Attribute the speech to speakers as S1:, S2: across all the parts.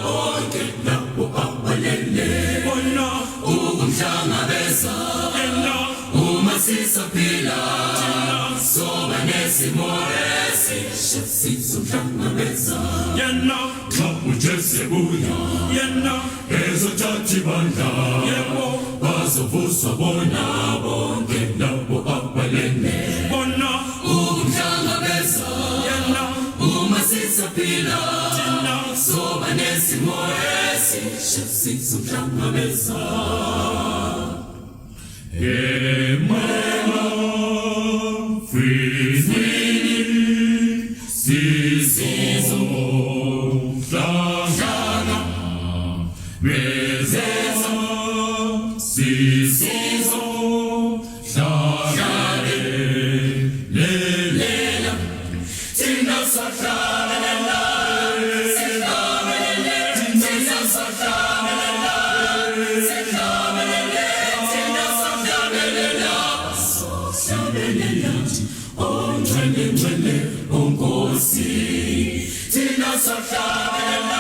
S1: bonke labo abalele bona ukumhlangabeza uma sisaphila soba nesimoyesi sizomhlangabeza yena xa uJesu ebuya yena ezothatha ibandla yebo bazovuswa bona bonke labo abalele bona ukumhlangabeza yena uma sisaphila soba nesimoyesi sizomhlangabeza Emana free sizo flagana bezeza sizo flagane lelela tina satlana Ongosi tina satlana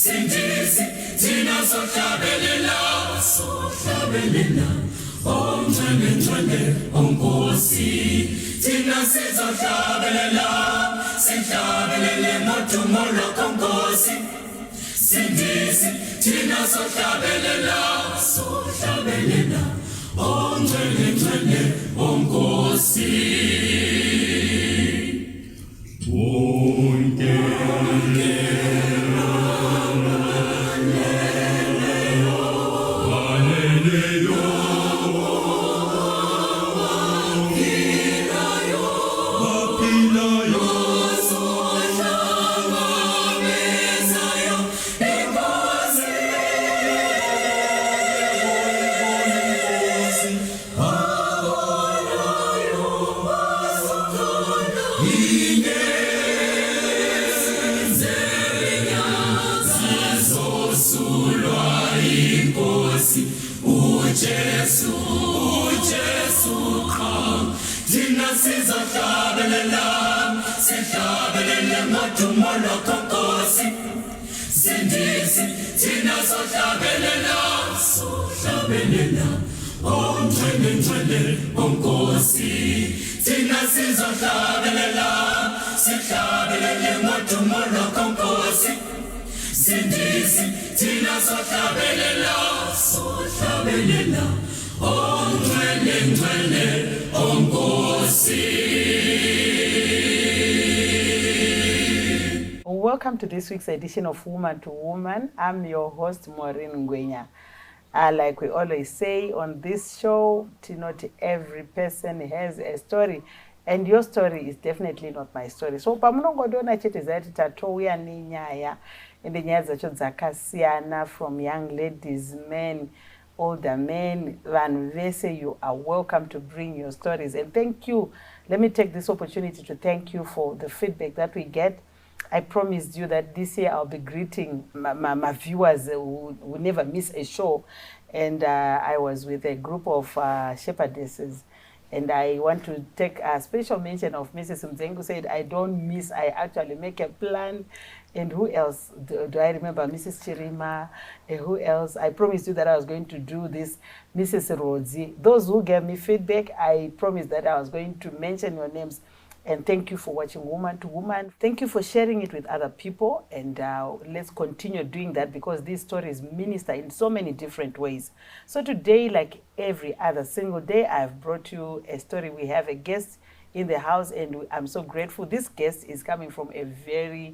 S1: Sindisi, tina sohlabelela, ongcwele, ongosi. Tina sizohlabelela, sihlabelele motumolo kongosi. Sindisi, tina sohlabelela, ongcwele, ongosi. Ujesu qha thina sizohlabelela sihlabelele motumolo konkosi sindisi thina sohlabelela ongcwele onkosi thina sizohlabelela sihlabelele motumolo konkosi sindisi thina sohlabelela ongcwele onkosi.
S2: Welcome to this week's edition of Woman to Woman. I'm your host, Ngwenya. Like we always say on this show, not every person has a story, and your story is definitely not my story. So pamunongodona chete zati tatouya nenyaya ende nyaya dzacho dzakasiyana, from young ladies, men, older men, vanhu vese, you are welcome to bring your stories. And thank you. Let me take this opportunity to thank you for the feedback that we get. I promised you that this year I'll be greeting my viewers who never miss a show. And I was with a group of shepherdesses. And I want to take a special mention of Mrs. Mzengu, who said, I don't miss, I actually make a plan. And who else? Do I remember? Mrs. Chirima. Who else? I promised you that I was going to do this. Mrs. Rodzi. Those who gave me feedback, I promised that I was going to mention your names. And thank you for watching Woman to Woman. Thank you for sharing it with other people. And let's continue doing that, because these stories minister in so many different ways. So today, like every other single day, I've brought you a story. We have a guest in the house, and I'm so grateful. This guest is coming from a very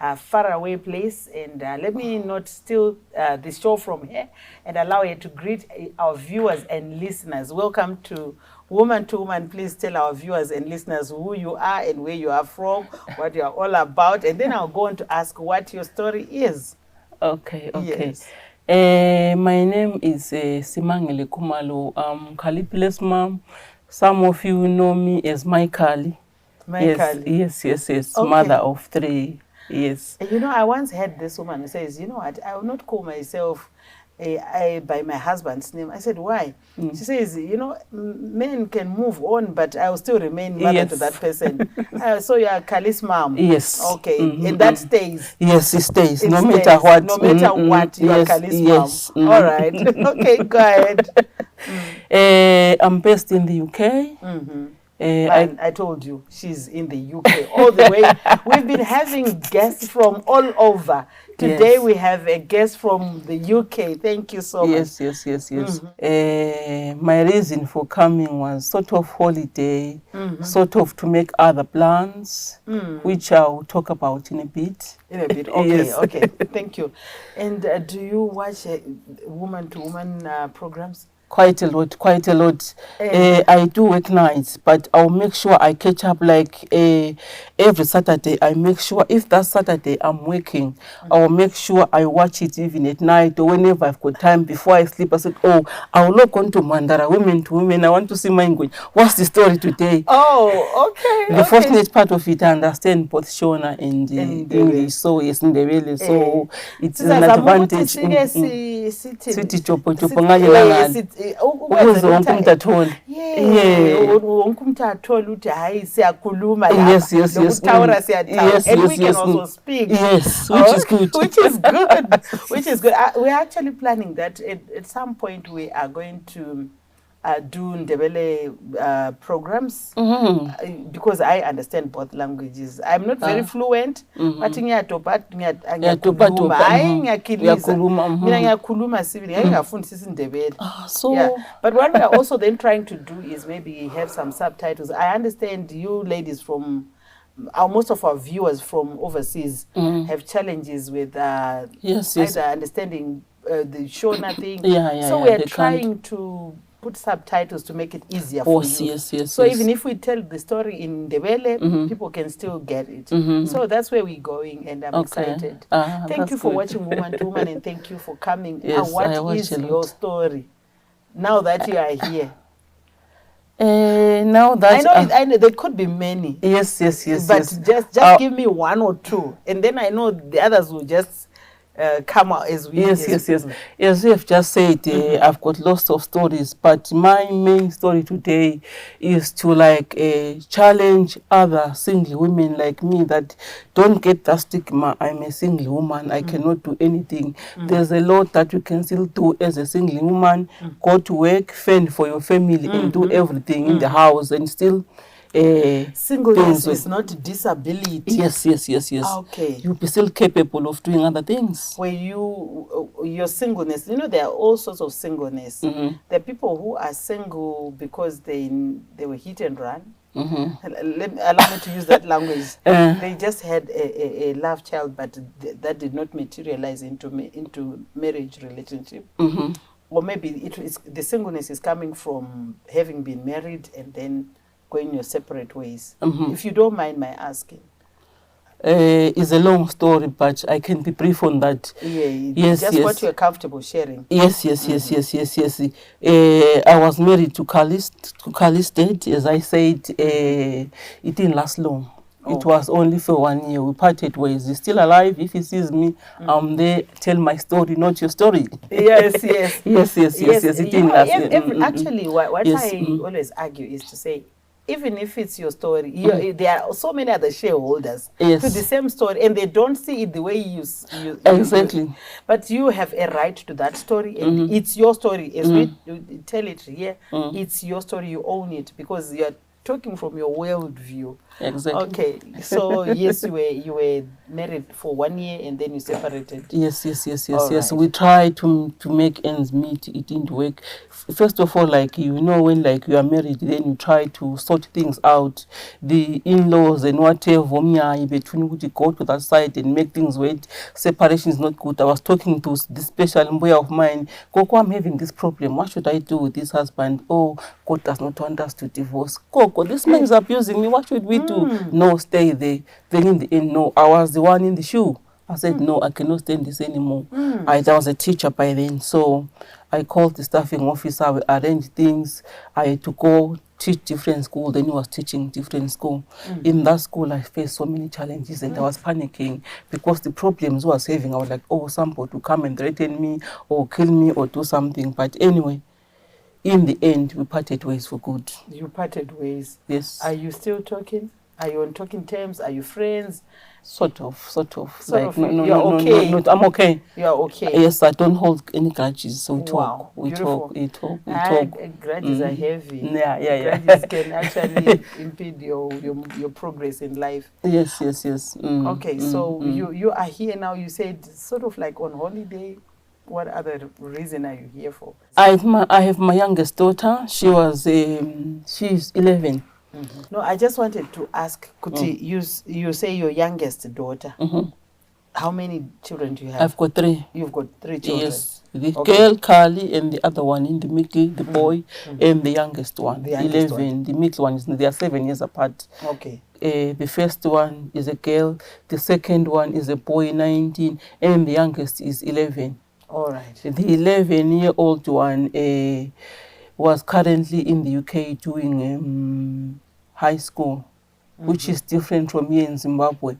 S2: a faraway place, and let me not steal the show from her and allow her to greet our viewers and listeners. Welcome to Woman to Woman. Please tell our viewers and listeners who you are and where you are from, what you are all about, and then I'll go on to ask what your story is.
S3: Okay.
S2: Yes.
S3: My name is Simangele Khumalo. I'm Khalipile's mom. Some of you know me as my Khali. Yes. Okay. Mother of 3. Yes.
S2: You know, I once heard this woman who says, you know what, I will not call myself by my husband's name. I said, why? She says, you know, men can move on, but I will still remain mother to that person. So you are Khali's mom.
S3: Yes.
S2: Okay. And that stays.
S3: Yes, it stays. No matter what.
S2: No matter what, you are Khali's mom. All right. Okay, go ahead.
S3: I'm based in the UK.
S2: I told you, she's in the UK all the way. We've been having guests from all over. Today we have a guest from the UK. Thank you so much.
S3: Yes. My reason for coming was sort of holiday, sort of to make other plans, which I'll talk about in a bit.
S2: Okay, okay. Thank you. And do you watch woman-to-woman programs?
S3: Quite a lot. I do work nights, but I'll make sure I catch up like every Saturday. I make sure if that Saturday I'm working, I'll make sure I watch it even at night or whenever I've got time before I sleep. I said, oh, I'll log on to Mandara, Women to Women. I want to see my Ngwenya. What's the story today?
S2: Oh, okay.
S3: The first part of it, I understand both Shona and English, so it's in the really, so it's an advantage. City chopo
S2: wonke umuntu athola ukuthi hayi siyakhuluma lapha nokuthawura siyathawa, and we can also speak, which is good. We're actually planning that at some point we are going to do Ndebele programs, because I understand both languages. I'm not very fluent, but but what we are also then trying to do is maybe have some subtitles. I understand you ladies from most of our viewers from overseas have challenges with either understanding the Shona thing. So we are trying to put subtitles to make it easier for you. So even if we tell the story in Ndebele, people can still get it. So that's where we're going, and I'm excited. Thank you for watching Woman to Woman, and thank you for coming. What is your story now that you are here?
S3: Now that
S2: I know there could be many.
S3: Yes.
S2: But just give me one or two, and then I know the others will just come out as we.
S3: Yes. As you have just said, I've got lots of stories, but my main story today is to challenge other single women like me that don't get that stigma. I'm a single woman. I cannot do anything. There's a lot that you can still do as a single woman. Go to work, fend for your family, and do everything in the house, and still.
S2: Singleness is not disability.
S3: Yes.
S2: Okay.
S3: You'll be still capable of doing other things.
S2: Where your singleness, you know, there are all sorts of singleness. There are people who are single because they were hit and run. Allow me to use that language. They just had a love child, but that did not materialize into marriage relationship. Or maybe the singleness is coming from having been married and then going your separate ways. If you don't mind my asking.
S3: It's a long story, but I can be brief on that.
S2: Just what you're comfortable sharing.
S3: Yes. I was married to Khali's dad. As I said, it didn't last long. It was only for 1 year. We parted ways. He's still alive. If he sees me, I'm there. Tell my story, not your story.
S2: Yes.
S3: It didn't last.
S2: Actually, what I always argue is to say, even if it's your story, there are so many other shareholders to the same story, and they don't see it the way you
S3: exactly.
S2: But you have a right to that story, and it's your story. As we tell it here, it's your story. You own it because you're talking from your world view.
S3: Exactly.
S2: Okay, so yes, you were married for 1 year and then you separated.
S3: Yes.
S2: All
S3: Yes.
S2: right.
S3: We tried to make ends meet. It didn't work. First of all, like, you know, when like you are married, then you try to sort things out. The in-laws and whatever, between would you go to that side and make things wait. Separation is not good. I was talking to this special boy of mine. Coco, I'm having this problem. What should I do with this husband? Oh, God does not want us to divorce. Coco, this man is abusing me. What should we do? No, stay there. Then in the end, no, I was the one in the shoe. I said, no, I cannot stand this anymore. I was a teacher by then, so I called the staffing officer, we arranged things. I had to go teach different school, then he was teaching different school. In that school, I faced so many challenges and I was panicking because the problems I was having, I was like, oh, somebody to come and threaten me or kill me or do something. But anyway, in the end, we parted ways for good.
S2: You parted ways.
S3: Yes.
S2: Are you still talking? Are you on talking terms? Are you friends?
S3: Sort of.
S2: Sort
S3: Like,
S2: of.
S3: no,
S2: You're okay.
S3: no, I'm okay.
S2: You're okay.
S3: Yes, I don't hold any grudges. So we
S2: Wow, beautiful.
S3: talk.
S2: Grudges are heavy.
S3: Yeah.
S2: Grudges can actually impede your progress in life.
S3: Yes.
S2: Okay, so you are here now. You said sort of like on holiday. What other reason are you here for?
S3: I have my youngest daughter. She's 11.
S2: No, I just wanted to ask, Kuti, you say your youngest daughter. How many children do you have?
S3: I've got 3.
S2: You've got 3 children.
S3: Yes. The girl, Carly, and the other one in the middle, the boy, and the youngest one,
S2: The youngest
S3: 11.
S2: one.
S3: The middle one, they are 7 years apart.
S2: Okay.
S3: The first one is a girl, the second one is a boy, 19, and the youngest is 11.
S2: All right.
S3: The 11-year-old one was currently in the UK doing high school, which is different from here in Zimbabwe.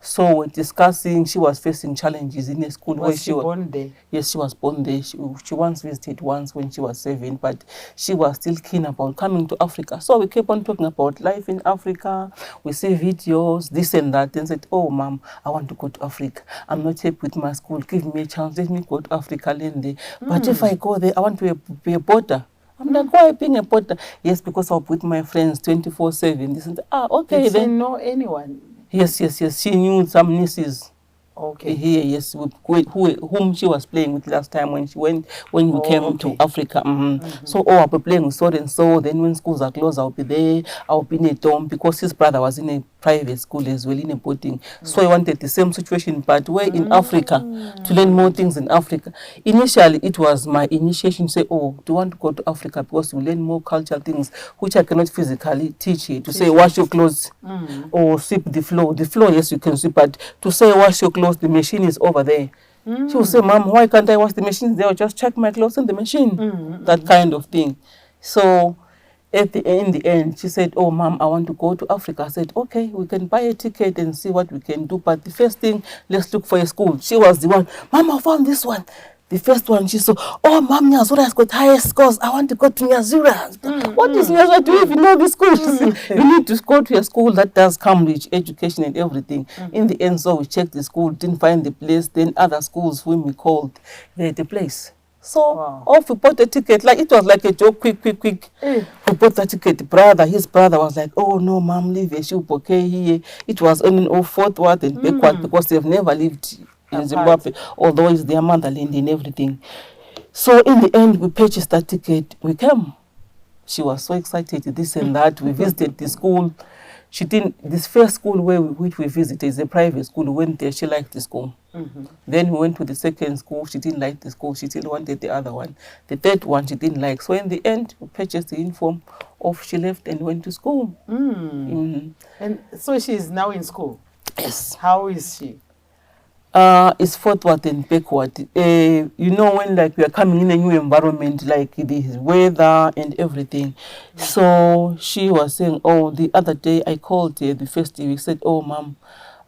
S3: So we're discussing, she was facing challenges in a school where
S2: she born there?
S3: Yes, she was born there. She once visited once when she was 7, but she was still keen about coming to Africa. So we kept on talking about life in Africa. We see videos, this and that, and said, oh, Mom, I want to go to Africa. I'm not happy with my school. Give me a chance. Let me go to Africa, learn there. But if I go there, I want to be a boarder. I'm like, why being a boarder? Yes, because I'm with my friends 24/7. This and that. Okay,
S2: Did
S3: then.
S2: she know anyone?
S3: Yes. She knew some nieces.
S2: Okay.
S3: Here, yes, whom she was playing with last time when we came to Africa. So, I'll be playing with so and so. Then when schools are closed, I'll be there. I'll be in a dorm because his brother was in a private school as well, in a boarding. So I wanted the same situation, but we're in Africa to learn more things in Africa. Initially, it was my initiation to say, oh, do you want to go to Africa because you learn more cultural things which I cannot physically teach you. To say wash your clothes or sweep the floor. The floor, yes, you can sweep, but to say wash your clothes, the machine is over there. She will say, Mom, why can't I wash the machine there? Or just check my clothes in the machine. That kind of thing. So in the end, she said, oh, Mom, I want to go to Africa. I said, okay, we can buy a ticket and see what we can do. But the first thing, let's look for a school. She was the one, Mom, I found this one. The first one, she saw, oh, Mom, Nyazura has got highest scores. I want to go to Nyazura. What is Nyazura? Do you even know the school? You need to go to a school that does Cambridge education and everything. In the end, so we checked the school, didn't find the place. Then other schools, when we called, they had the place. So off we bought a ticket. Like it was like a joke, quick. We bought the ticket. His brother was like, oh, no, Mom, leave a shoe okay here. It was only forward and backward because they've never lived in Zimbabwe, although it's their motherland and everything. So in the end, we purchased that ticket. We came. She was so excited, this and that. We visited the school. She didn't. This first school which we visited is a private school. We went there. She liked the school. Then we went to the second school. She didn't like the school. She still wanted the other one. The third one she didn't like. So in the end, we purchased the uniform. Off she left and went to school.
S2: And so she is now in school.
S3: Yes.
S2: How is she?
S3: It's forward and backward. You know, when like we are coming in a new environment, like the weather and everything. So she was saying, oh, the other day I called her the first day. We said, oh, Mom,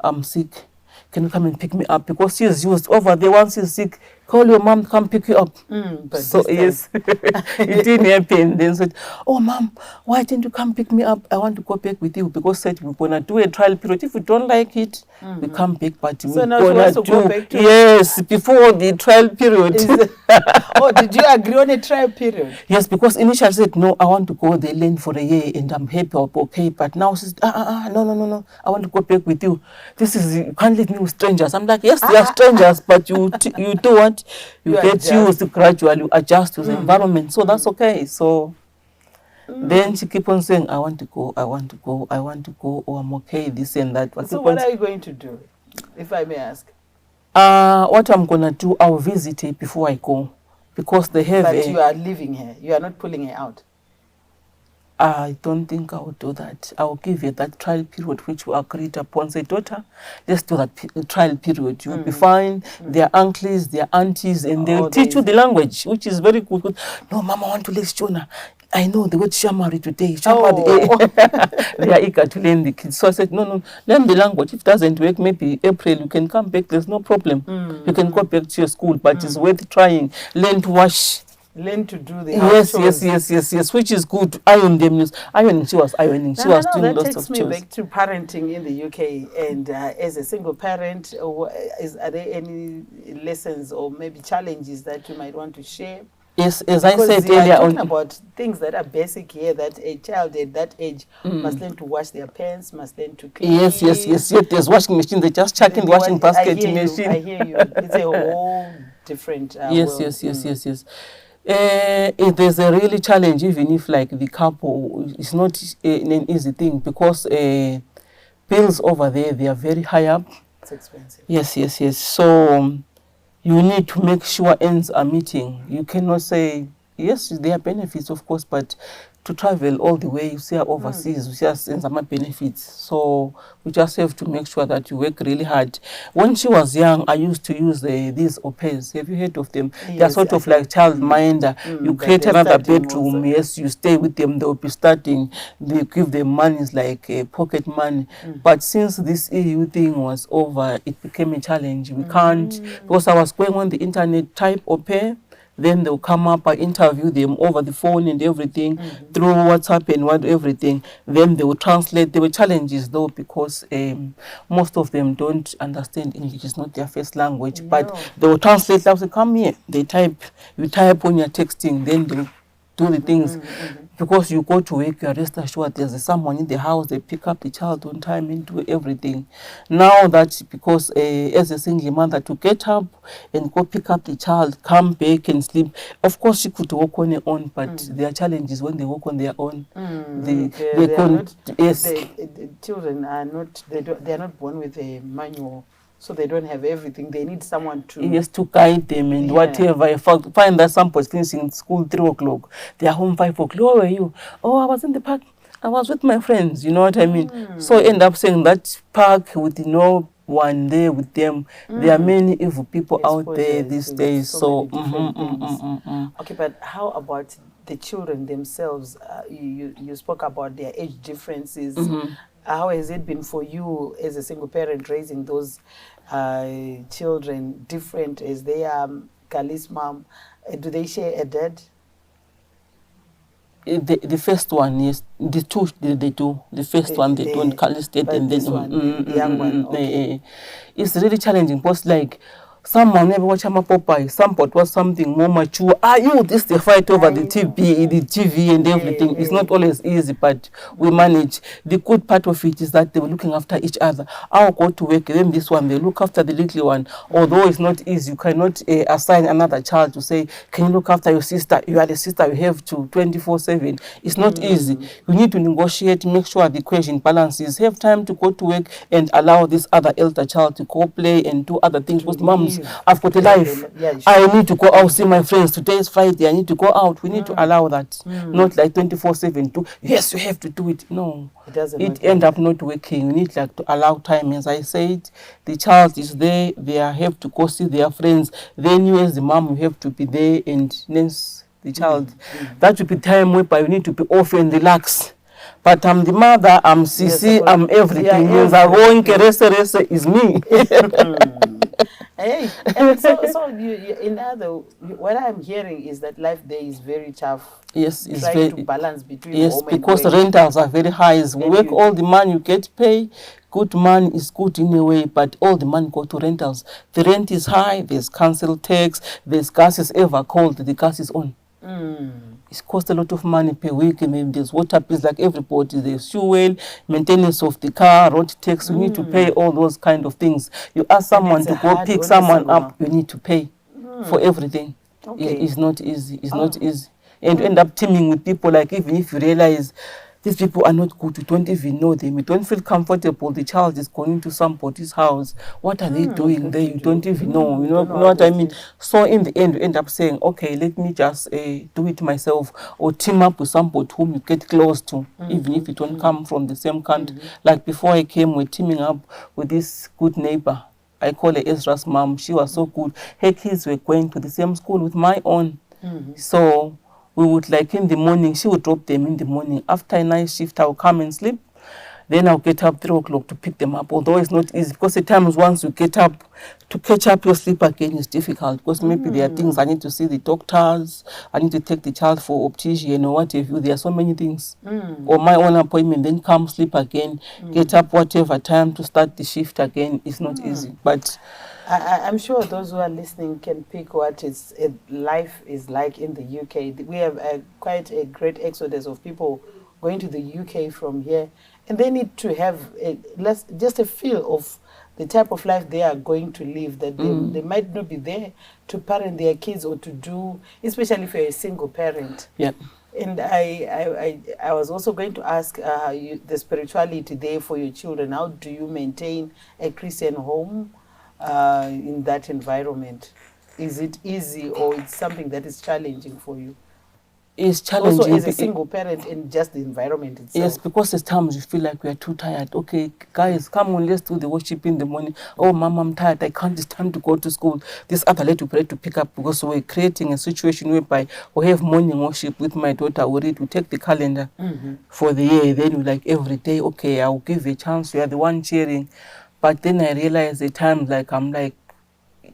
S3: I'm sick. Can you come and pick me up? Because she's used over there. Once she's sick, call your mom, come pick you up.
S2: But
S3: So yes, it didn't happen. Then said, oh mom, why didn't you come pick me up? I want to go back with you because said we're gonna do a trial period. If we don't like it, we come back. But
S2: So
S3: we're
S2: now she
S3: gonna
S2: wants to
S3: do
S2: go back to
S3: yes before the trial period.
S2: Oh, did you agree on a trial period?
S3: Yes, because initially said no, I want to go there learn for a year and I'm happy, I'll be okay. But now she says, no, I want to go back with you. This is you can't leave me with strangers. I'm like, yes, they are strangers, but you do what you get
S2: adjust.
S3: used to gradually adjust to the environment. So that's okay. So then she keep on saying, I want to go, or I'm okay, this and that.
S2: So what are you going to do, if I may ask?
S3: What I'm gonna do, I'll visit her before I go, because they have.
S2: But you are leaving her. You are not pulling her out.
S3: I don't think I will do that. I will give you that trial period which we agreed upon. Say, daughter, let's do that trial period. You'll be fine. Their uncles, their aunties, and they'll teach you the language, which is very good. No, Mama, I want to learn Shona. I know the word Shamari today. Shamari. They are eager to learn the kids. So I said, no, learn the language. If it doesn't work, maybe April, you can come back. There's no problem. You can go back to your school, but it's worth trying. Learn to wash.
S2: Learn to do the
S3: yes, which is good. Ironing, she was ironing. She was doing lots of chores.
S2: That takes me back to parenting in the UK. And as a single parent, are there any lessons or maybe challenges that you might want to share?
S3: Yes, as I said earlier,
S2: talking about things that are basic here, that a child at that age must learn to wash their pants, must learn to clean.
S3: Yes. There's washing machine. They just chuck in the washing basket machine.
S2: I hear you. It's a whole different world.
S3: Yes. There's a really challenge, even if like the couple, it's not an easy thing, because bills over there, they are very high up.
S2: It's expensive.
S3: Yes. So you need to make sure ends are meeting. You cannot say, yes, there are benefits, of course, but to travel all the way, you see overseas, you see some benefits. So we just have to make sure that you work really hard. When she was young, I used to use these au pairs. Have you heard of them?
S2: Yes,
S3: they're sort of like child minder. You create another bedroom. Also. Yes, you stay with them. They'll be studying. They give them money, like pocket money. But since this EU thing was over, it became a challenge. We can't, because I was going on the internet, type au pair. Then they'll come up, I interview them over the phone and everything, through WhatsApp and everything. Then they will translate. There were challenges though, because most of them don't understand English. It's not their first language. No. But they will translate. They'll say, come here. They type. You type when you're texting. Then they'll do the things. Because you go to work, you are rest assured there's someone in the house, they pick up the child on time and do everything. Now that, because as a single mother, to get up and go pick up the child, come back and sleep, of course she could walk on her own, but there are challenges when they walk on their own.
S2: The children are not, they are not born with a manual. So they don't have everything. They need someone to...
S3: Yes, to guide them and whatever. I find that some boys finishing school 3 o'clock. They are home 5 o'clock. Where were you? Oh, I was in the park. I was with my friends. You know what I mean? So I end up saying that park with no one there with them. There are many evil people out there these days. So
S2: okay, but how about the children themselves? You spoke about their age differences. How has it been for you as a single parent raising those children different as they are? Kali's mom, do they share a dad?
S3: The first one, yes. The two, they do. The first one, they don't. Kali's dad, and then
S2: the young one. Okay.
S3: It's really challenging because, like, someone never watch my Popeye. Somebody was something more mature. This the fight over the TV and everything. It's not always easy, but we manage. The good part of it is that they were looking after each other. I'll go to work, then this one, they look after the little one. Although it's not easy, you cannot assign another child to say, can you look after your sister? You are the sister, you have to 24/7. It's not easy. You need to negotiate, make sure the equation balances. Have time to go to work and allow this other elder child to go play and do other things. Because moms, I've got a life. I need to go out, see my friends. Today is Friday. I need to go out. We need to allow that. Not like 24/7. Yes, you have to do it. No,
S2: it doesn't.
S3: It end up not working. You need like to allow time. As I said, the child is there. They have to go see their friends. Then you, as the mom, you have to be there and nurse the child. That will be time whereby you need to be off and relax. But I'm the mother, I'm Sisi, I'm everything.
S2: Yeah,
S3: Rese is me.
S2: Hey, and so in other, what I'm hearing is that life there is very tough.
S3: Yes, it's
S2: trying
S3: very,
S2: to balance between
S3: yes,
S2: home and
S3: because
S2: work.
S3: rentals are very high. We work all the money, you get pay. Good money is good in a way, but all the money go to rentals. The rent is high, there's council tax, there's gas is ever cold, the gas is on. It costs a lot of money per week. Maybe there's water bills like everybody. There's fuel, maintenance of the car, road tax. You need to pay all those kind of things. You ask someone to go pick someone up, you need to pay for everything.
S2: Okay.
S3: It's not easy. It's not easy. And you end up teaming with people, like even if you realize these people are not good, you don't even know them, you don't feel comfortable, the child is going to somebody's house, what are they doing there, you don't even know, you know what I mean. So in the end you end up saying, okay, let me just do it myself, or team up with somebody whom you get close to, even if you don't come from the same country. Like before I came, we're teaming up with this good neighbor. I call her Ezra's mom. She was so good. Her kids were going to the same school with my own. So we would, like, in the morning, she would drop them in the morning. After a night shift, I'll come and sleep. Then I'll get up 3 o'clock to pick them up, although it's not easy, because at times once you get up, to catch up your sleep again is difficult, because maybe there are things I need to see the doctors, I need to take the child for optician or what have you. There are so many things. Or my own appointment, then come sleep again, get up whatever time to start the shift again. It's not easy. But
S2: I'm sure those who are listening can pick what life is like in the UK. We have quite a great exodus of people going to the UK from here, and they need to have just a feel of the type of life they are going to live, that they might not be there to parent their kids or to do, especially if you're a single parent.
S3: Yeah.
S2: And I was also going to ask the spirituality there for your children. How do you maintain a Christian home in that environment? Is it easy, or it's something that is challenging for you?
S3: It's challenging.
S2: Also, as a single parent, in just the environment itself.
S3: Yes, because at times you feel like we are too tired. Okay, guys, come on, let's do the worship in the morning. Oh, Mom, I'm tired. I can't. It's time to go to school. This other lady pray to pick up, because we're creating a situation whereby we have morning worship with my daughter. We take the calendar for the year. Then we like every day, okay, I'll give you a chance. You are the one cheering. But then I realize at times, like, I'm like,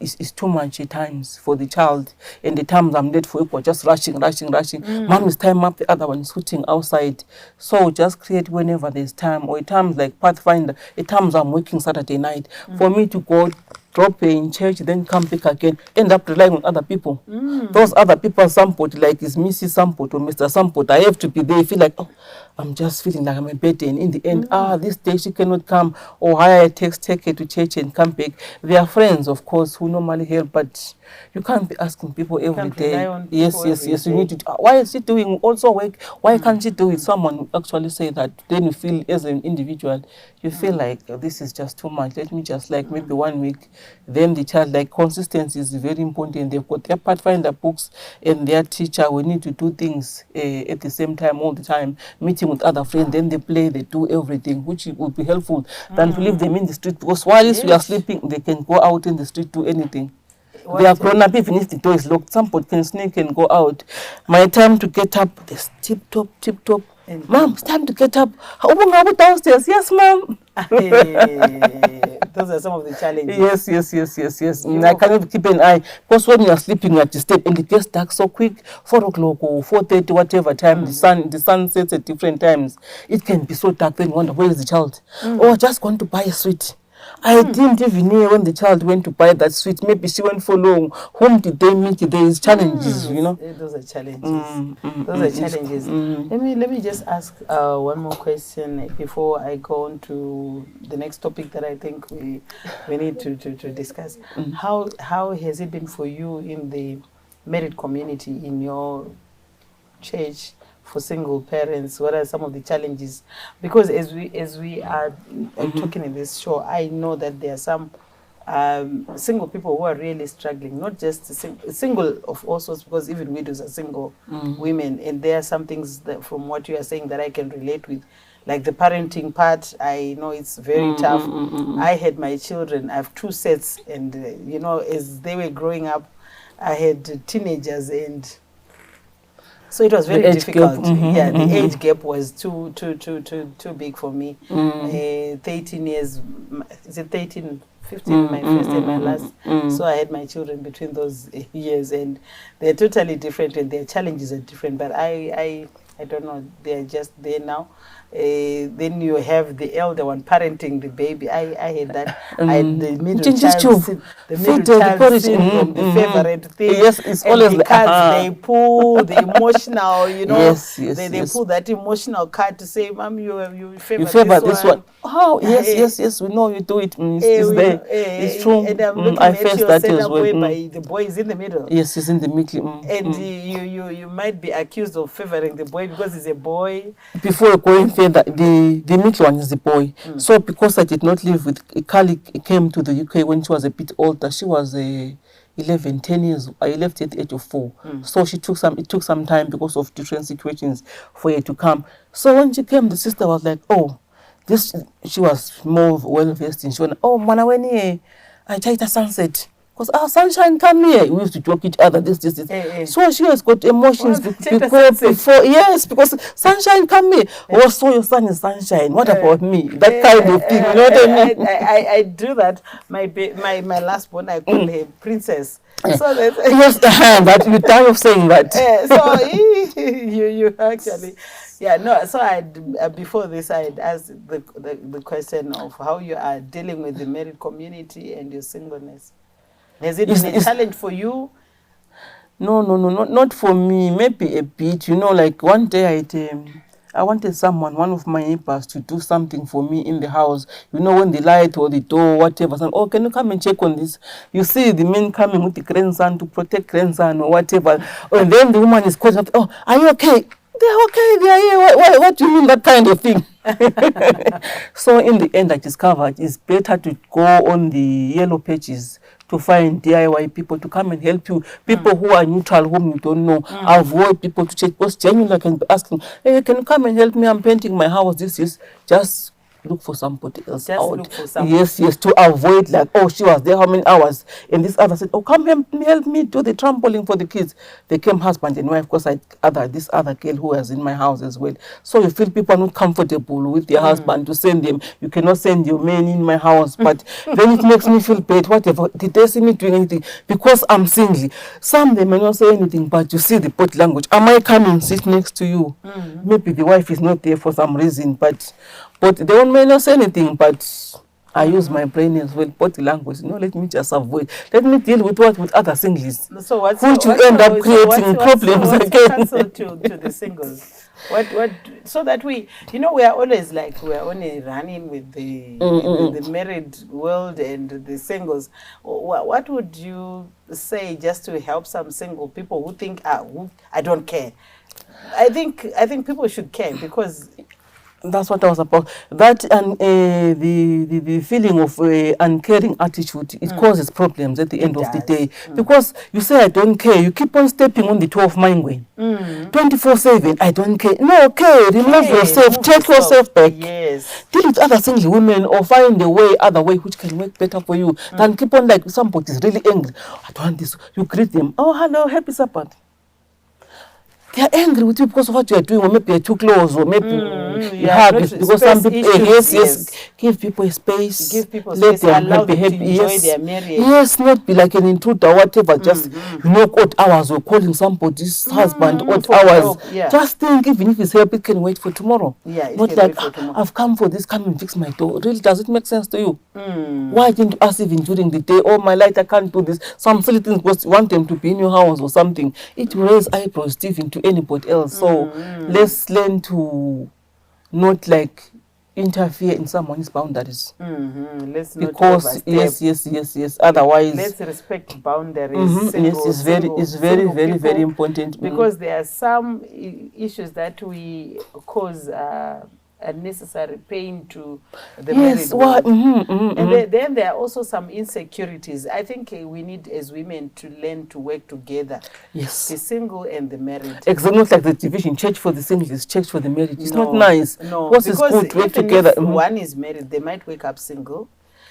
S3: it's too much at times for the child. And the times I'm late for work, just rushing. Mom is time up, the other one is sitting outside. So just create whenever there's time. Or at times, like Pathfinder, at times I'm working Saturday night. For me to go drop in church, then come back again, end up relying on other people. Those other people, somebody like is Mrs. Somebody or Mr. Somebody, I have to be there. I feel like, oh, I'm just feeling like I'm a burden. In the end, this day she cannot come, or hire a text, take her to church and come back. They are friends, of course, who normally help, but you can't be asking people every day. Yes. You need to. Why is she doing also work? Why can't she do it? Someone will actually say that. Then you feel, as an individual, you feel like this is just too much. Let me just, like, maybe 1 week. Then the child, like, consistency is very important. They've got their Pathfinder books and their teacher. We need to do things at the same time, all the time. Meeting with other friends, then they play, they do everything, which would be helpful than to leave them in the street, because while we are sleeping, they can go out in the street, do anything. They are grown up. Even if the door is locked, somebody can sneak and go out. My time to get up, this tip top. Mom, it's time to get up. How downstairs? Yes, Mom.
S2: Those are some of the challenges.
S3: Yes. I cannot keep an eye, because when you are sleeping, you are disturbed, and it gets dark so quick. 4 o'clock or 4:30, whatever time the sun sets at different times. It can be so dark. Then you wonder, where is the child? Oh, just going to buy a sweet. I didn't even hear when the child went to buy that sweet. Maybe she went for long. Whom did they meet? There is challenges, you know.
S2: Those are challenges. Those are challenges. Let me just ask one more question before I go on to the next topic that I think we need to discuss. How has it been for you in the married community, in your church, for single parents? What are some of the challenges? Because as we are talking in this show, I know that there are some single people who are really struggling, not just single of all sorts, because even widows are single women, and there are some things that, from what you are saying, that I can relate with, like the parenting part. I know it's very tough. I had my children, I have 2 sets, and as they were growing up, I had teenagers, and So it was very difficult. Yeah, the
S3: mm-hmm.
S2: age gap was too big for me. 13 years, is it 13, 15, my first and my last. So I had my children between those years, and they're totally different, and their challenges are different. But I don't know, they're just there now. Then you have the elder one parenting the baby. I had that. I had the middle child, the middle child syndrome, the favorite thing.
S3: Yes, it's
S2: and
S3: always
S2: the cards they pull, the emotional, you know.
S3: Yes,
S2: they pull that emotional card to say, "Mom, you favor,
S3: this one." Oh, yes, we know you do it. It's there. It's true.
S2: And I'm looking
S3: I
S2: at
S3: faced
S2: your
S3: that
S2: setup
S3: as well.
S2: whereby the boy is in the middle.
S3: Yes, he's in the middle.
S2: And you might be accused of favoring the boy because he's a boy.
S3: Before going further, the middle one is the boy. So because I did not live with a colleague, came to the UK when she was a bit older. She was 11, 10 years. I left at the age of 4. So it took some time because of different situations for her to come. So when she came, the sister was like, oh, she was more well versed in. She went, oh, Manaweni, I tried a sunset. Because sunshine, come here. We used to joke each other, this. So she has got emotions before. Yes, because sunshine, come here. Oh, so your son is sunshine. What about me? That kind of thing. You know what I mean?
S2: I do that. My last born, I call her princess. So that's
S3: yes, but you tired of saying that.
S2: So you actually. Yeah, no, so before this, I had asked the question of how you are dealing with the married community and your singleness. Has it been a challenge for you?
S3: No, not for me. Maybe a bit. You know, like one day I wanted one of my neighbors, to do something for me in the house. You know, when the light or the door, whatever. So, oh, can you come and check on this? You see the men coming with the grandson to protect grandson or whatever. And then the woman is calling up, oh, are you okay? They're okay, they are here. What do you mean, that kind of thing? So in the end, I discovered it's better to go on the yellow pages to find DIY people to come and help you. People who are neutral, whom you don't know. Avoid people to check. Because genuinely I can be asking, hey, can you come and help me? I'm painting my house. This is just look for somebody else out.
S2: Look for somebody.
S3: Yes, to avoid like, oh, she was there how many hours? And this other said, oh, come help me do the trampoline for the kids. They came husband and wife because this other girl who was in my house as well. So you feel people are not comfortable with their husband to send them. You cannot send your man in my house. But then it makes me feel bad. Whatever. Did they see me doing anything? Because I'm single. Some they may not say anything, but you see the body language. Am I coming sit next to you? Maybe the wife is not there for some reason, but they may not say anything, but I use my brain as well, body language. No, let me just avoid. Let me deal with other singles.
S2: So
S3: which you end up creating problems again.
S2: To the singles? What so that we are always like we're only running with the married world and the singles. What would you say just to help some single people who think I don't care? I think people should care, because
S3: that's what I was about. That and the feeling of uncaring attitude, it causes problems at the end of the day. Because you say I don't care, you keep on stepping on the toe of my Ngwenya. 24/7, I don't care. No, okay, remove yourself, take yourself back.
S2: Yes.
S3: Deal with other single women or find other way which can work better for you. Than keep on like somebody's really angry. I don't want this. You greet them. Oh, hello, happy Sabbath. They are angry with you because of what you are doing, or maybe you're too close, or maybe you have it. Because some people, yes, give people space.
S2: Give people
S3: let
S2: space,
S3: them
S2: allow them
S3: happy.
S2: to enjoy their marriage.
S3: Yes, not be like an intruder or whatever. Just odd hours or calling somebody's husband odd hours. Just think, even if it's help, it can wait for tomorrow.
S2: Yeah, it
S3: not
S2: can
S3: like
S2: wait for tomorrow.
S3: I've come for this, come and fix my door. Really, does it make sense to you? Why didn't you ask even during the day? Oh, my light, I can't do this. Some silly things because you want them to be in your house or something. It will raise eyebrows even to anybody else. So let's learn to not like interfere in someone's boundaries.
S2: Let's not
S3: because yes. Otherwise,
S2: let's respect boundaries.
S3: Yes, it's very important.
S2: Because there are some issues that we cause unnecessary pain to the married world. And then there are also some insecurities. I think we need as women to learn to work together.
S3: Yes.
S2: The single and the married.
S3: Exactly, not like the division, church for the singles, church for the married. It's not nice.
S2: No,
S3: because it's good to work together.
S2: If one is married, they might wake up single.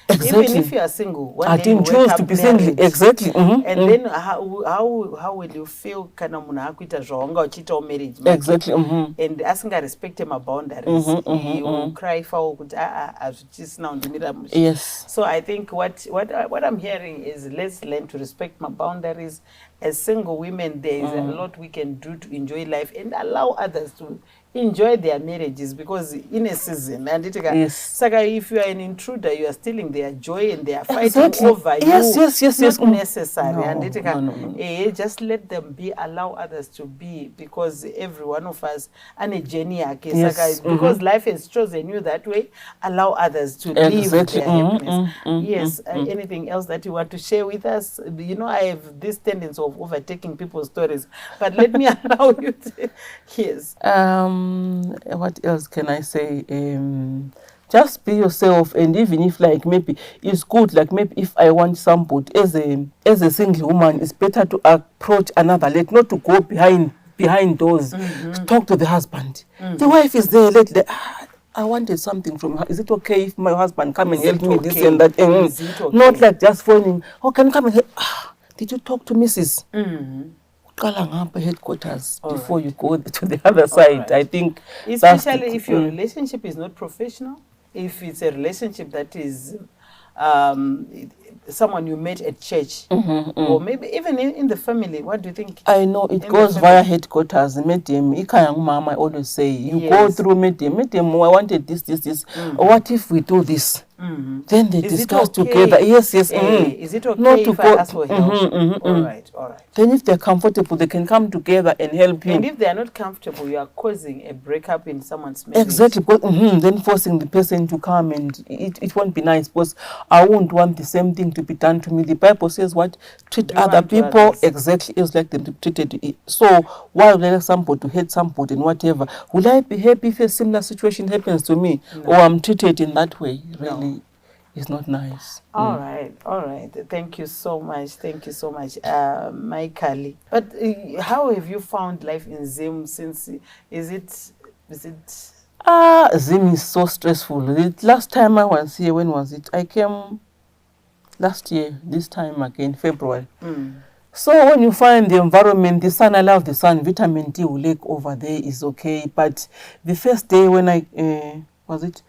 S3: Exactly.
S2: Even if you are single, one
S3: I
S2: day you
S3: didn't
S2: wake
S3: choose
S2: up
S3: to be single.
S2: married.
S3: Exactly.
S2: And then how will you feel kana munhu akuita zvawanga uchiitawo marriage make?
S3: Exactly.
S2: And asingarespecte maboundaries, you cry foul kuti hazvichisina kundimira mushe.
S3: Yes.
S2: So I think what I'm hearing is, let's learn to respect my boundaries. As single women, there is a lot we can do to enjoy life and allow others to enjoy their marriages, because in a season, and
S3: Yes.
S2: Saka, if you are an intruder, you are stealing their joy and they are fighting
S3: Exactly.
S2: over
S3: Yes,
S2: you.
S3: yes, yes, yes.
S2: Not necessary.
S3: No,
S2: and just let them be, allow others to be, because every one of us and a journey.
S3: Yes.
S2: Saka, because life has chosen you that way, allow others to live their happiness. Yes. Anything else that you want to share with us? You know, I have this tendency of overtaking people's stories, but let me allow you to. Yes.
S3: What else can I say? Just be yourself, and even if like maybe it's good, like maybe if I want somebody as a single woman, it's better to approach another, like not to go behind doors, talk to the husband. The wife is there, I wanted something from her. Is it okay if my husband come and help me this and that?
S2: Is it okay?
S3: Not like just phoning. Oh, can you come and help? Did you talk to Mrs.? Headquarters before you go to the other side.
S2: Right.
S3: I think,
S2: especially if your relationship is not professional, if it's a relationship that is someone you met at church, or maybe even in the family. What do you think?
S3: I know it goes via headquarters. Medium, I always say, you go through medium. I wanted this. What if we do this? Then they discuss together. Yes.
S2: Is it okay
S3: not
S2: if
S3: to
S2: I ask for help? All right.
S3: Then if they're comfortable, they can come together and help you.
S2: And if they're not comfortable, you are causing a breakup in someone's marriage.
S3: Exactly. Then forcing the person to come, and it won't be nice, because I won't want the same thing to be done to me. The Bible says what? Treat other people exactly as like them to be treated. So why would I like somebody to hate somebody and whatever? Will I be happy if a similar situation happens to me, or I'm treated in that way? Really? No. It's not nice.
S2: All right. Thank you so much, my Kali. But how have you found life in Zim since? Is it?
S3: Zim is so stressful. The last time I was here, when was it? I came last year. This time again, February. So when you find the environment, the sun, I love the sun. Vitamin D will lake over there is okay. But the first day when I was it?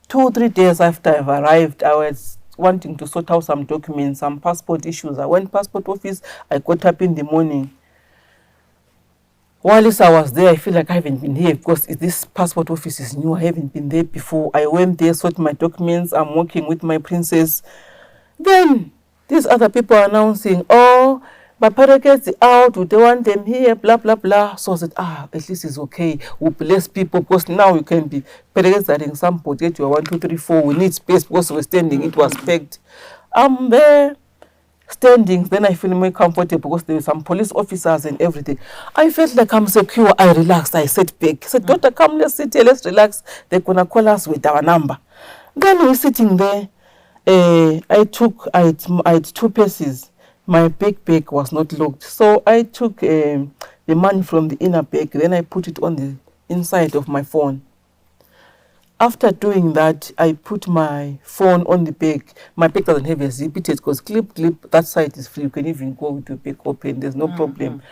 S3: 2 or 3 days after I've arrived, I was wanting to sort out some documents, some passport issues. I went passport office, I got up in the morning. While I was there, I feel like I haven't been here, because this passport office is new. I haven't been there before. I went there, sort my documents. I'm working with my princess. Then these other people are announcing, oh, but Parake's out, we don't want them here, blah, blah, blah. So I said, at least it's okay. We'll bless people, because now you can be Parake's adding somebody, get your 1, 2, 3, 4. We need space, because we're standing. It was packed. I'm there, standing. Then I feel more comfortable, because there were some police officers and everything. I felt like I'm secure. I relaxed. I sat back. I said, daughter, come, let's sit here, let's relax. They're going to call us with our number. Then we're sitting there. I had 2 purses. My big bag was not locked. So I took the money from the inner bag, then I put it on the inside of my phone. After doing that, I put my phone on the bag. My bag doesn't have a zip, because clip, that side is free. You can even go with your bag open. There's no problem.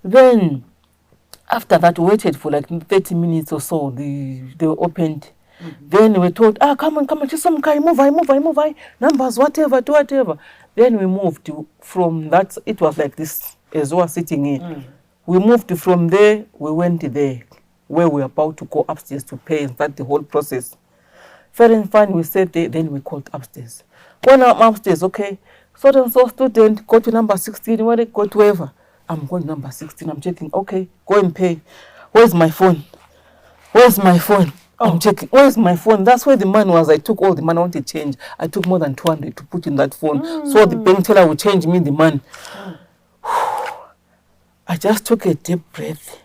S3: Then, after that, we waited for like 30 minutes or so. They opened. Then we told, come on, just some guy, move, numbers, whatever. Then we moved from that, it was like this, as we were sitting in. We moved from there, we went there, where we were about to go upstairs to pay and start the whole process. Fair and fine, we sat there, then we called upstairs. When I'm upstairs, okay, so student, go to number 16, when I go to wherever. I'm going number 16, I'm checking, okay, go and pay. Where's my phone? I'm checking. Where's my phone? That's where the money was. I took all the money. I wanted to change. I took more than 200 to put in that phone. So the bank teller would change me the money. I just took a deep breath.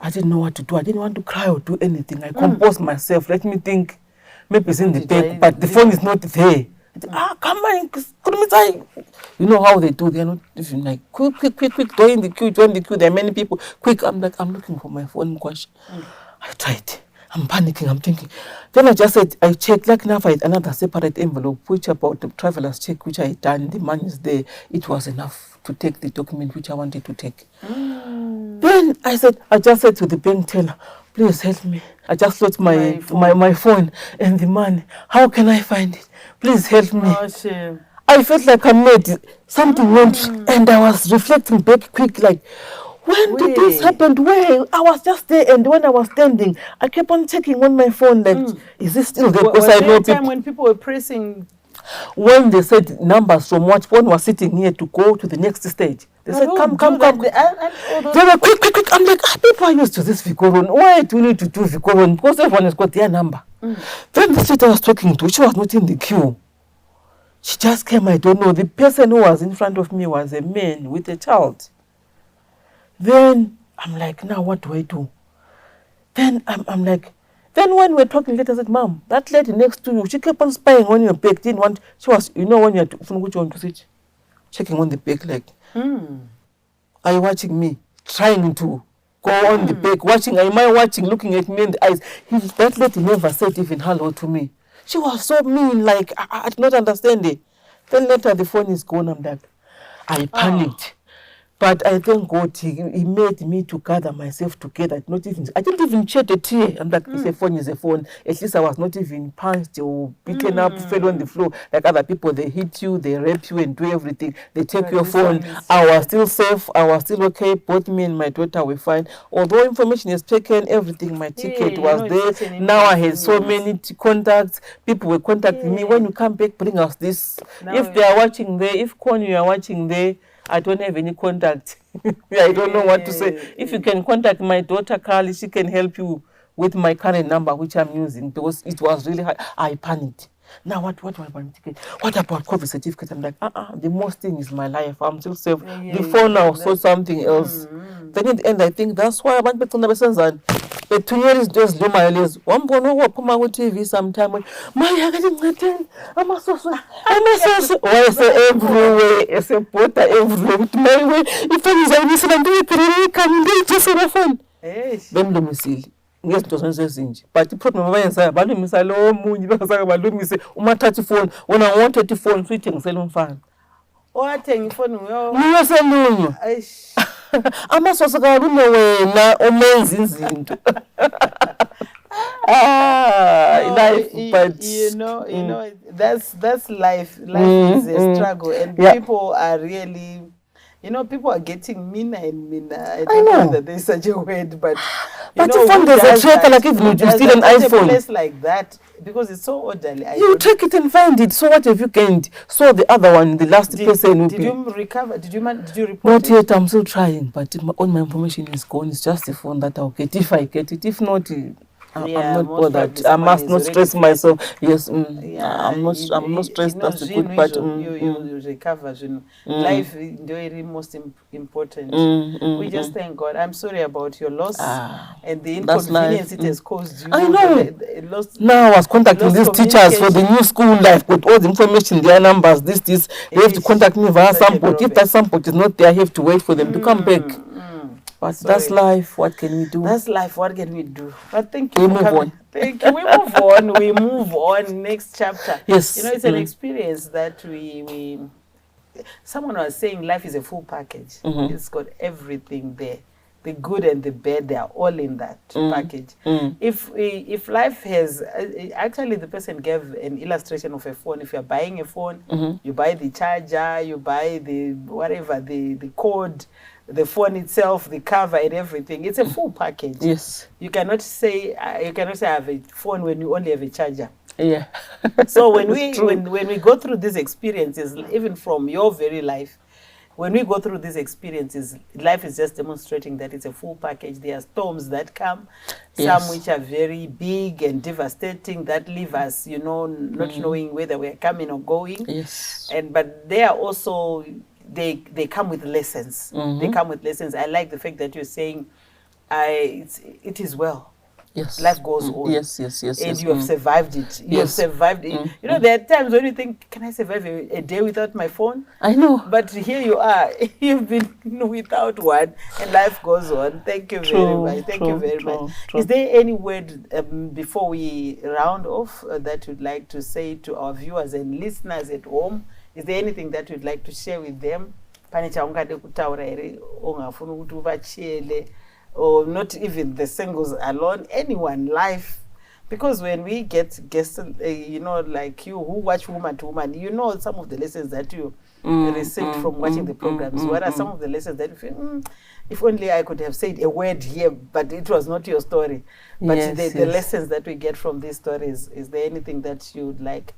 S3: I didn't know what to do. I didn't want to cry or do anything. I composed myself. Let me think. Maybe it's in the bag, but the phone is not there. Come on. You know how they do. They're not even like, quick. Join the queue. There are many people. Quick. I'm looking for my phone. Gosh. I tried. I'm panicking, I'm thinking. Then I just said, I checked, like now I had another separate envelope, which about the traveler's check, which I had done, the money is there. It was enough to take the document which I wanted to take. Then I just said to the bank teller, please help me. I just lost my phone and the money. How can I find it? Please help me.
S2: Oh, shame.
S3: I felt like I made something went, and I was reflecting back quick, like, when did this happen? Where? I was just there, and when I was standing, I kept on checking on my phone, like, is this still there? Because I know
S2: time when people were pressing.
S3: When they said numbers from what phone was sitting here to go to the next stage, they said, come. They were quick. I'm like, people are used to this Vikoron. Why do we need to do Vikoron? Because everyone has got their number. Then the street I was talking to, she was not in the queue. She just came, I don't know. The person who was in front of me was a man with a child. Then I'm like, now what do I do? Then I'm like, then when we're talking later, I said, Mom, that lady next to you, she kept on spying on your back. Didn't want, she was, you know, when you're from which one to sit, checking on the back, like, are you watching me? Trying to go on the back, watching, am I watching, looking at me in the eyes? That lady never said even hello to me. She was so mean, like, I did not understand it. Then later the phone is gone, I'm like, I panicked. But I thank God he made me to gather myself together. I didn't even shed a tear. I'm like, it's a phone, it's a phone. At least I was not even punched or beaten up, fell on the floor. Like other people, they hit you, they rape you and do everything. They take your phone. I was still safe. I was still okay. Both me and my daughter were fine. Although information is taken, everything, my ticket was there. Now I had so many contacts. People were contacting me. When you come back, bring us this. Now if they are watching there, if Kwon, you are watching there, I don't have any contact. I don't know what to say. If you can contact my daughter, Carly, she can help you with my current number, which I'm using, because it was really hard. I panicked. Now, what about ticket? What about COVID certificate? I'm like, the most thing is my life. I'm still safe. Before now, so something else. Then in the end, I think that's why I want to be on. But 2 years just do my list. One bono walk on my TV sometime. My getting I'm a so why is everywhere? It's a porter everywhere. With my way. If I was a listen and do it, come and just on a phone. Then let me see. Yes, it was not but the problem is I value Miss Allo Moon, because I value Miss Umatati phone. When I wanted the phone, switching, selling fan.
S2: What thing phone?
S3: You say, I'm also going to know now amazing. Life, but
S2: you know, that's life. Life is a struggle, and people are really, people are getting meaner and meaner. I don't know that there's such a word, but
S3: you know, there's a tracker like if you steal an iPhone.
S2: A place like that, because it's so orderly.
S3: You take it and find it. So what have you gained? So the other one, the last person.
S2: Did you recover? Did you report?
S3: Not yet. I'm still trying, but all my information is gone. It's just the phone that I'll get if I get it. If not, I'm not bothered. I must not stress myself. Yes, I'm not stressed. That's the good part.
S2: You recover. Life is the most important. We just thank God. I'm sorry about your loss and the inconvenience it has caused you.
S3: I know. Now I was contacting these teachers for the new school life with all the information, their numbers, this. They have to contact me via Sampot. If that Sampot is not there, I have to wait for them to come back. But that's life. What can we do?
S2: That's life. What can we do? But thank you. We move on. Thank you. We move on. We move on. Next chapter.
S3: Yes.
S2: It's an experience that we. Someone was saying life is a full package. It's got everything there. The good and the bad, they are all in that package. If life has, actually the person gave an illustration of a phone. If you're buying a phone, you buy the charger, you buy the whatever, the code, the phone itself, the cover and everything. It's a full package.
S3: Yes.
S2: You cannot say I have a phone when you only have a charger.
S3: Yeah.
S2: So when we go through these experiences, even from your very life, when we go through these experiences, life is just demonstrating that it's a full package. There are storms that come, some which are very big and devastating, that leave us, not knowing whether we're coming or going.
S3: Yes.
S2: But they are also, they come with lessons. They come with lessons. I like the fact that you're saying, it is well.
S3: Yes.
S2: Life goes on.
S3: Yes.
S2: And you have survived it. You have
S3: Yes.
S2: survived it. You know, there are times when you think, can I survive a day without my phone?
S3: I know.
S2: But here you are. You've been without one, and life goes on. Thank you very much. Thank you very much. Is there any word before we round off that you'd like to say to our viewers and listeners at home? Is there anything that you'd like to share with them? Or not even the singles alone, anyone, life. Because when we get guests, you know, like you who watch Woman to Woman, you know some of the lessons that you received from watching the programs. What are some of the lessons that you feel, if only I could have said a word here, but it was not your story. But the lessons that we get from these stories, is there anything that you would like?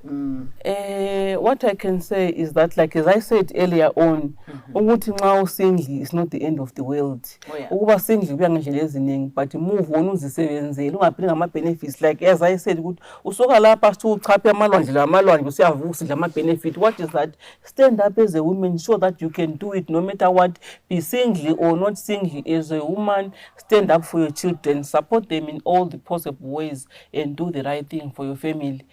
S3: What I can say is that, like as I said earlier on, ukuthi nxa usingle is not the end of the world. Ukuba single kuya ngendlela eziningi, but move on uzisebenzele ungaphili ngama benefits. Like as I said, ukuthi usuka lapha uchaphe amalwandle usiyavuka usidla ama benefit. What is that? Stand up as a woman, show that you can do it no matter what. Be single or not single, as a woman, stand up for your children, support them in all the possible ways, and do the right thing for your family.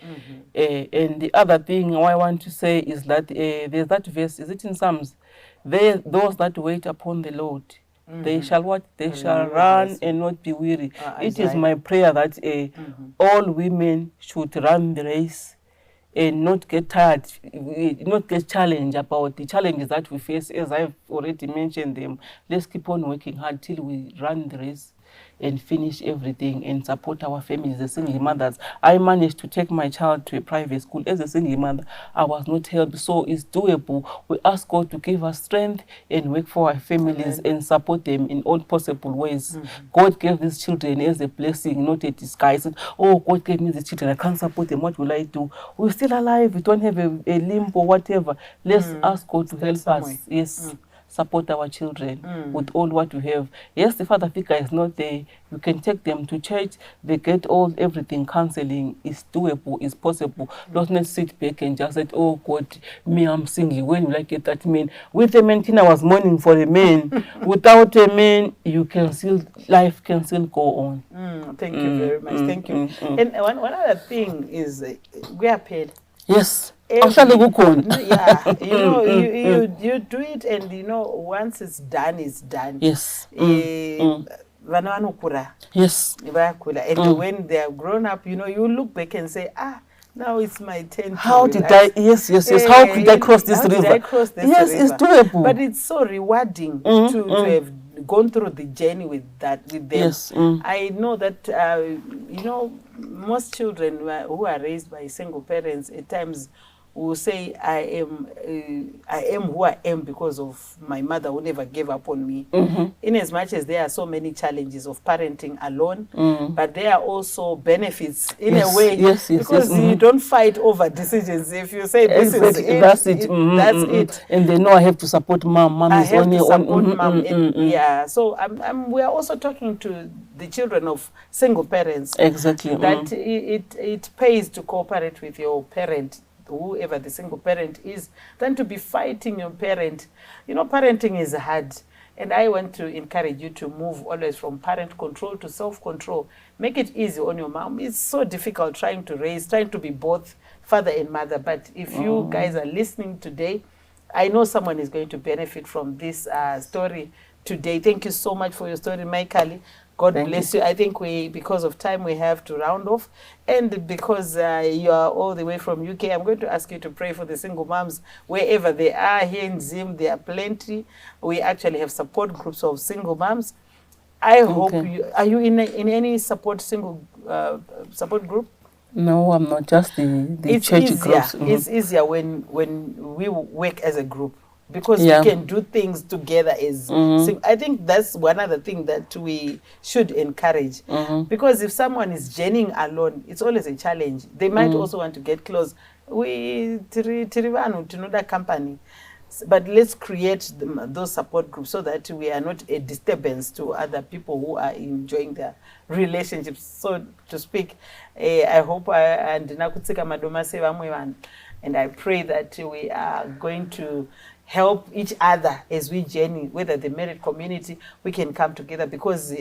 S3: And the other thing I want to say is that there's that verse, is it in Psalms? Those that wait upon the Lord, they shall what? They shall run and not be weary. It is my prayer that all women should run the race and not get tired, not get challenged about the challenges that we face. As I've already mentioned them, let's keep on working hard till we run the race and finish everything and support our families as single mothers. I managed to take my child to a private school. As a single mother, I was not helped, so it's doable. We ask God to give us strength and work for our families and support them in all possible ways. God gave these children as a blessing, not a disguise. Oh, God gave me these children, I can't support them, what will I do? We're still alive, we don't have a limb or whatever. Let's ask God to help us. Yes. Support our children with all what we have. Yes, the father figure is not there. You can take them to church. They get everything. Counseling is doable, is possible. Don't not sit back and just say, oh God, me, I'm single. When will I get that man? With a man, Tina was mourning for a man. Without a man, life can still go on.
S2: Thank you very much. Thank you. And one other thing is, we are paid.
S3: Yes.
S2: Yeah, you know, you do it, and you know, once it's done, it's done.
S3: Yes.
S2: Yes. And when they are grown up, you know, you look back and say, now it's my turn.
S3: How did I? Yes. How could I cross this river? Yes, river? It's doable.
S2: But it's so rewarding to have gone through the journey with them.
S3: Yes.
S2: I know that you know, most children who are raised by single parents at times will say, I am who I am because of my mother who never gave up on me. In as much as there are so many challenges of parenting alone, but there are also benefits in a way, because you don't fight over decisions. If you say this is it, that's it.
S3: And they know I have to support mom. Mom is only on.
S2: Mom. Yeah. So we are also talking to the children of single parents.
S3: Exactly.
S2: That it pays to cooperate with your parent, whoever the single parent is, than to be fighting your parent. You know, parenting is hard. And I want to encourage you to move always from parent control to self-control. Make it easy on your mom. It's so difficult trying to be both father and mother. But if you guys are listening today, I know someone is going to benefit from this story today. Thank you so much for your story, Michael. God bless you. I think because of time, we have to round off. And because you are all the way from UK, I'm going to ask you to pray for the single moms wherever they are. Here in Zim, there are plenty. We actually have support groups of single moms. I hope are you in any support group?
S3: No, I'm not. Just the church groups.
S2: It's easier when we work as a group, because we can do things together as I think that's one other thing that we should encourage, because if someone is journeying alone, it's always a challenge. They might also want to get close. We Tirivanu to another company, but let's create those support groups so that we are not a disturbance to other people who are enjoying their relationships, so to speak. I hope and I pray that we are going to help each other as we journey, whether the married community, we can come together, because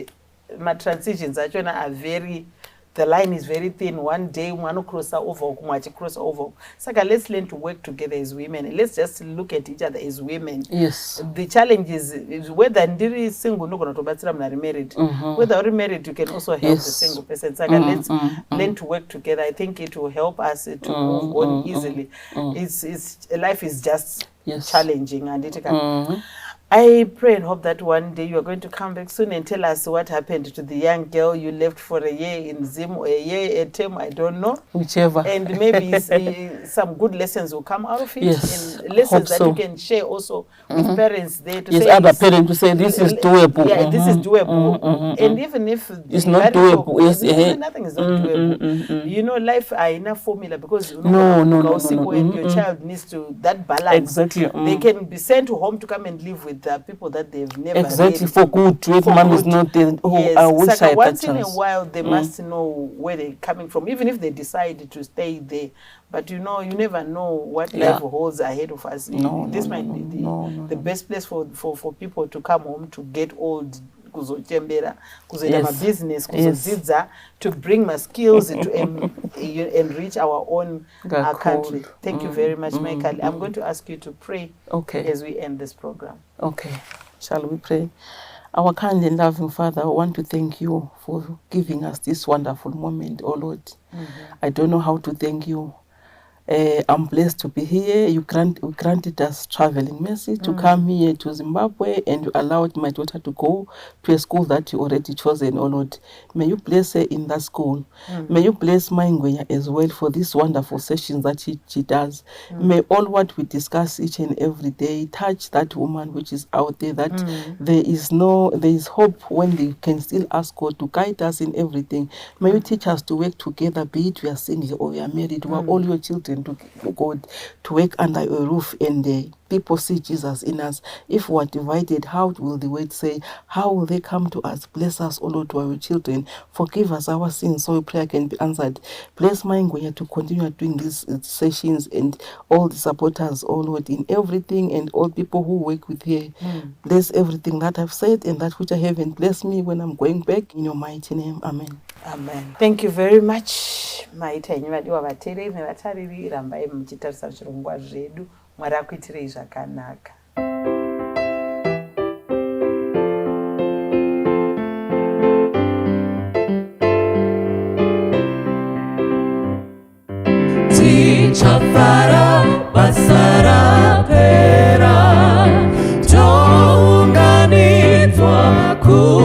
S2: transitions achona are very, the line is very thin. One day one cross over, cross over. Saka, let's learn to work together as women. Let's just look at each other as women.
S3: Yes.
S2: The challenge is whether ndiri single no gonna tobatsira mna married. Whether you're married, you can also help the single person. Saka, let's learn to work together. I think it will help us to move on easily. It's life is just challenging, and it can. I pray and hope that one day you are going to come back soon and tell us what happened to the young girl you left for a year in Zim, or a year, a term, I don't know.
S3: Whichever.
S2: And maybe some good lessons will come out of it.
S3: Yes,
S2: and lessons that you can share also with parents there to say.
S3: Other parents to say this is doable.
S2: Yeah, this is doable. And even if
S3: it's not doable,
S2: nothing is not doable. You know, life are enough formula because
S3: no.
S2: Your child needs to, that balance.
S3: Exactly.
S2: They can be sent home to come and live with the people that they've never
S3: exactly for good. If mom is not there,
S2: yes. So once in a while they must know where they're coming from, even if they decide to stay there. But you know, you never know what life holds ahead of us. This might be the best place for people to come home to get old, kuzochembera, kuzoita my business, kuzodzidza, to bring my skills to enrich our own country. Thank you very much, Michael. I'm going to ask you to pray as we end this program.
S3: Okay. Shall we pray? Our kind and loving Father, I want to thank you for giving us this wonderful moment, oh Lord. I don't know how to thank you. I'm blessed to be here. You granted us traveling mercy to come here to Zimbabwe, and you allowed my daughter to go to a school that you already chosen, oh Lord. May you bless her in that school. May you bless my Ngwenya as well for these wonderful sessions that she does. May all what we discuss each and every day touch that woman which is out there, that there is hope when they can still ask God to guide us in everything. May you teach us to work together, be it we are single or we are married, we are all your children, to God, to work under your roof, and people see Jesus in us. If we are divided, how will the word say? How will they come to us? Bless us, O Lord, to our children. Forgive us our sins so prayer can be answered. Bless my Ngwenya to continue doing these sessions, and all the supporters, O Lord, in everything, and all people who work with here. Bless everything that I've said and that which I haven't. Bless me when I'm going back. In your mighty name, amen.
S2: Amen. Thank you very much. Maita yenyu vadiwa vateereri nevatariri, rambai muchitarisa zvirongwa zvedu. Mwari akuitirei zvakanaka.
S1: Tichafara basara pera, tounganidzwa ku